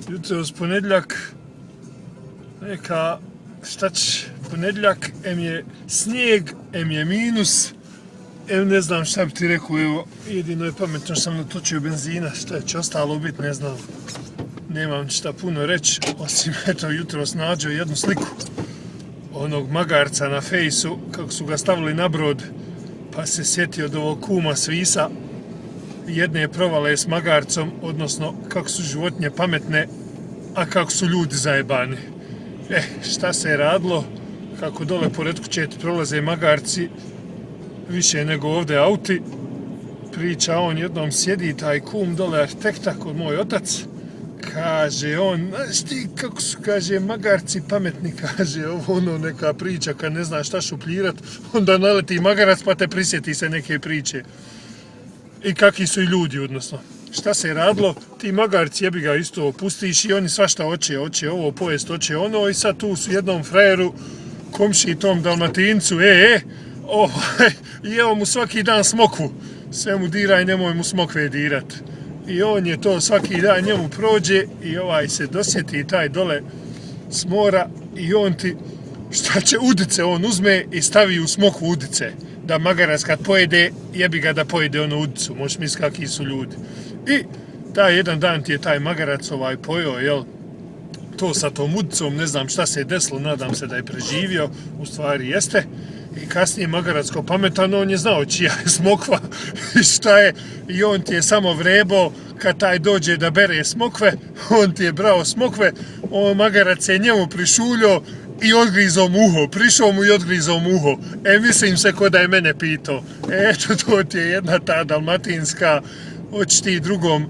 Jutros ponedjeljak, neka, šta će, ponedjeljak, em je snijeg, em je minus, em ne znam šta bi ti rekao, evo, jedino je pametno što sam natočio benzina, šta će ostalo biti, ne znam. Nemam šta puno reći, osim eto jutros nađo jednu sliku onog magarca na fejsu, kako su ga stavili na brod, pa se sjetio od ovog kuma s Visa, jedne provale s magarcom, odnosno kako su životinje pametne, a kako su ljudi zajebani. Šta se je radilo, kako dole pored kuće prolaze magarci, više nego ovdje auti, priča on, jednom sjedi taj kum dole arhitekta kod moj otac, kaže on, znaš ti kako su, kaže, magarci pametni, kaže, ono neka priča, kad ne znaš šta šupljirat, onda naleti magarac pa te prisjeti se neke priče. I kakvi su i ljudi, odnosno. Šta se je radilo, ti magarci jebi ga isto opustiš i oni svašta hoće ovo pojest, hoće ono i sad tu su jednom frajeru, komši tom Dalmatincu, i evo mu svaki dan smokvu, sve mu diraj, nemoj mu smokve dirat. I on je to svaki dan njemu prođe i ovaj se dosjeti taj dole s mora i on ti, šta će, udice on uzme i stavi u smokvu udice. Da magarac kad pojede, jebi ga da pojede onu udicu, možeš misliti kakvi su ljudi. I taj jedan dan ti je taj magarac pojeo, jel, to sa tom udicom, ne znam šta se je desilo, nadam se da je preživio, u stvari jeste. I kasnije magarac ko pametan, on je znao čija je smokva i šta je, i on ti je samo vrebo, kad taj dođe da bere smokve, on ti je brao smokve, magarac je njemu prišuljio i odgrizao mu uho, prišao mu i odgrizao mu uho. Mislim se ko da je mene pitao. Eto, to ti je jedna ta dalmatinska, hoćeš ti drugom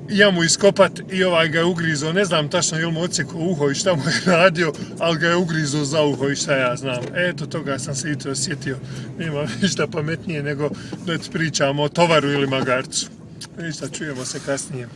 jamu iskopat i ovaj ga je ugrizao, ne znam tačno je li mu odsjekao uho i šta mu je radio, ali ga je ugrizao za uho i šta ja znam. Eto, toga sam se jutro sjetio. Nema ništa pametnije nego da ti pričamo o tovaru ili magarcu. Ništa, čujemo se kasnije.